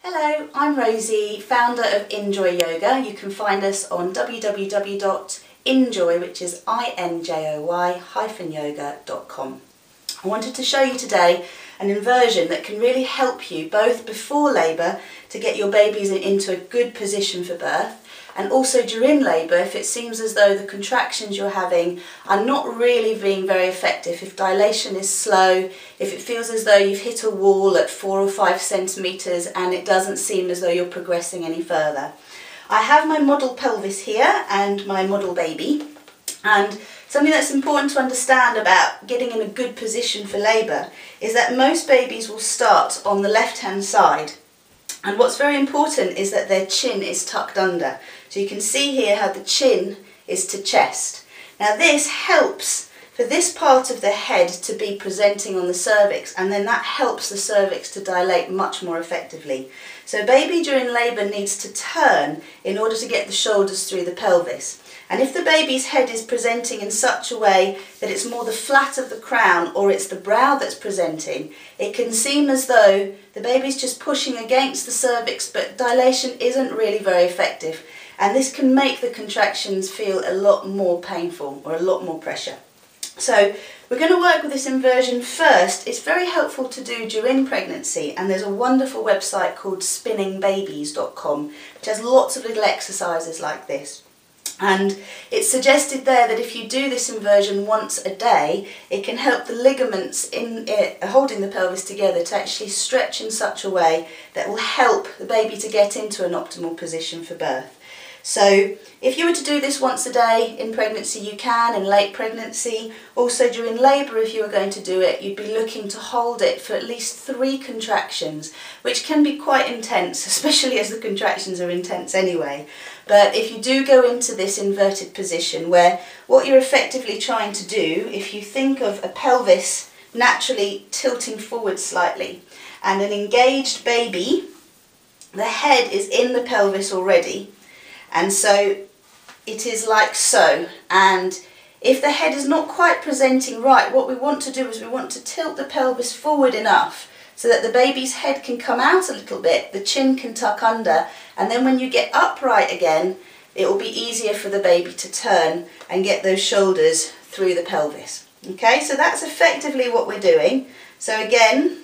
Hello, I'm Rosie, founder of Enjoy Yoga. You can find us on www.enjoy, which is INJOY-yoga.com. I wanted to show you today an inversion that can really help you both before labour to get your babies into a good position for birth, and also during labour if it seems as though the contractions you're having are not really being very effective, if dilation is slow, if it feels as though you've hit a wall at 4 or 5 centimetres and it doesn't seem as though you're progressing any further. I have my model pelvis here and my model baby, and something that's important to understand about getting in a good position for labour is that most babies will start on the left hand side. And what's very important is that their chin is tucked under. So you can see here how the chin is to chest. Now this helps for this part of the head to be presenting on the cervix, and then that helps the cervix to dilate much more effectively. So baby during labour needs to turn in order to get the shoulders through the pelvis. And if the baby's head is presenting in such a way that it's more the flat of the crown or it's the brow that's presenting, it can seem as though the baby's just pushing against the cervix, but dilation isn't really very effective. And this can make the contractions feel a lot more painful or a lot more pressure. So we're going to work with this inversion first. It's very helpful to do during pregnancy, and there's a wonderful website called spinningbabies.com which has lots of little exercises like this. And it's suggested there that if you do this inversion once a day, it can help the ligaments holding the pelvis together to actually stretch in such a way that will help the baby to get into an optimal position for birth. So if you were to do this once a day in pregnancy, you can, in late pregnancy. Also during labour, if you were going to do it, you'd be looking to hold it for at least 3 contractions, which can be quite intense, especially as the contractions are intense anyway. But if you do go into this inverted position where what you're effectively trying to do, if you think of a pelvis naturally tilting forward slightly and an engaged baby, the head is in the pelvis already. And so it is like so, and if the head is not quite presenting right, what we want to do is we want to tilt the pelvis forward enough so that the baby's head can come out a little bit, the chin can tuck under, and then when you get upright again, it will be easier for the baby to turn and get those shoulders through the pelvis. Okay, so that's effectively what we're doing. So again,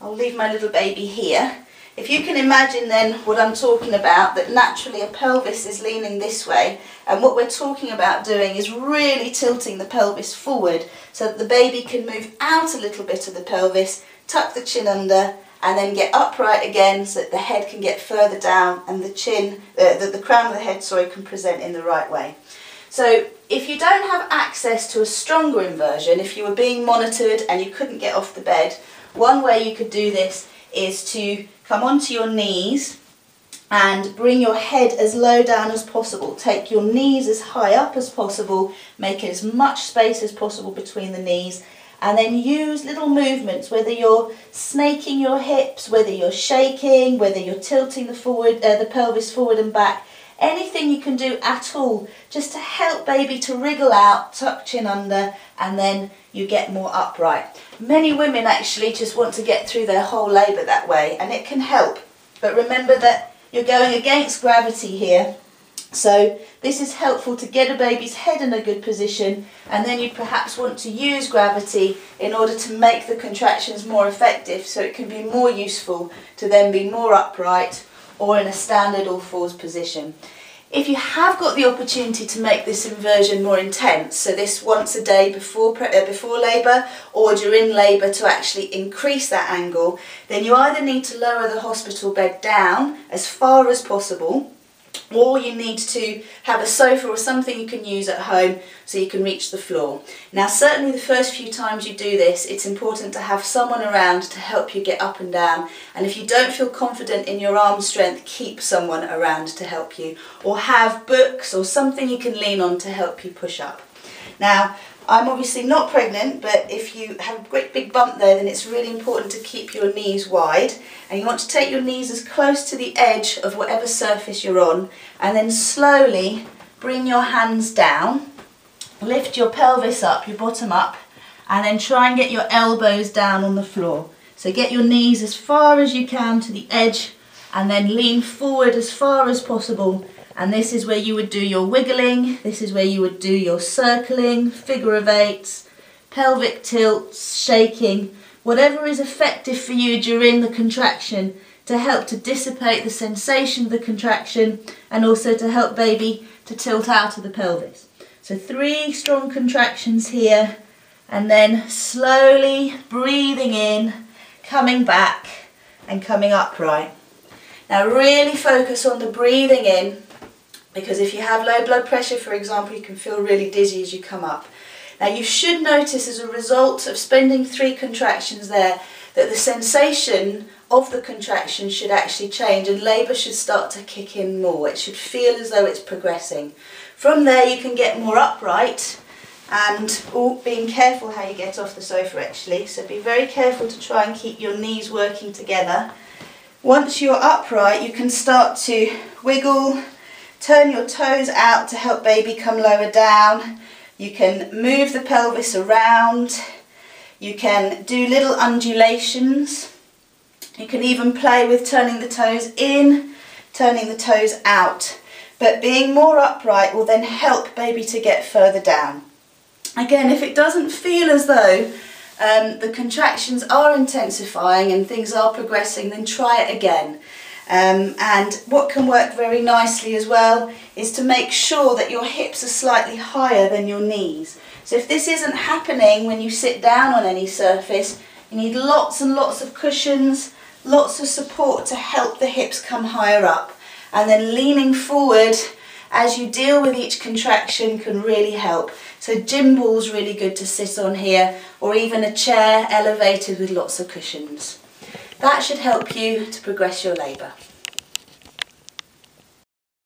I'll leave my little baby here. If you can imagine then what I'm talking about, that naturally a pelvis is leaning this way, and what we're talking about doing is really tilting the pelvis forward so that the baby can move out a little bit of the pelvis, tuck the chin under, and then get upright again so that the head can get further down and the chin, the crown of the head, can present in the right way. So if you don't have access to a stronger inversion, if you were being monitored and you couldn't get off the bed, one way you could do this is to come onto your knees and bring your head as low down as possible. Take your knees as high up as possible, make as much space as possible between the knees, and then use little movements, whether you're snaking your hips, whether you're shaking, whether you're tilting the pelvis forward and back, anything you can do at all just to help baby to wriggle out, tuck chin under, and then you get more upright. Many women actually just want to get through their whole labour that way, and it can help. But remember that you're going against gravity here, so this is helpful to get a baby's head in a good position, and then you perhaps want to use gravity in order to make the contractions more effective, so it can be more useful to then be more upright or in a standard all fours position. If you have got the opportunity to make this inversion more intense, so this once a day before labour or during labour to actually increase that angle, then you either need to lower the hospital bed down as far as possible, or you need to have a sofa or something you can use at home so you can reach the floor. Now certainly the first few times you do this, it's important to have someone around to help you get up and down, and if you don't feel confident in your arm strength, keep someone around to help you, or have books or something you can lean on to help you push up. Now I'm obviously not pregnant, but if you have a great big bump there, then it's really important to keep your knees wide, and you want to take your knees as close to the edge of whatever surface you're on, and then slowly bring your hands down, lift your pelvis up, your bottom up, and then try and get your elbows down on the floor. So get your knees as far as you can to the edge and then lean forward as far as possible. And this is where you would do your wiggling, this is where you would do your circling, figure of eights, pelvic tilts, shaking, whatever is effective for you during the contraction to help to dissipate the sensation of the contraction and also to help baby to tilt out of the pelvis. So 3 strong contractions here, and then slowly breathing in, coming back and coming upright. Now really focus on the breathing in, because if you have low blood pressure, for example, you can feel really dizzy as you come up. Now you should notice as a result of spending 3 contractions there that the sensation of the contraction should actually change and labour should start to kick in more. It should feel as though it's progressing. From there you can get more upright and being careful how you get off the sofa actually, so be very careful to try and keep your knees working together. Once you're upright you can start to wiggle, turn your toes out to help baby come lower down. You can move the pelvis around, you can do little undulations, you can even play with turning the toes in, turning the toes out. But being more upright will then help baby to get further down. Again, if it doesn't feel as though the contractions are intensifying and things are progressing, then try it again. And what can work very nicely as well is to make sure that your hips are slightly higher than your knees. So if this isn't happening when you sit down on any surface, you need lots and lots of cushions, lots of support to help the hips come higher up. And then leaning forward as you deal with each contraction can really help. So gym ball's really good to sit on here, or even a chair elevated with lots of cushions. That should help you to progress your labour.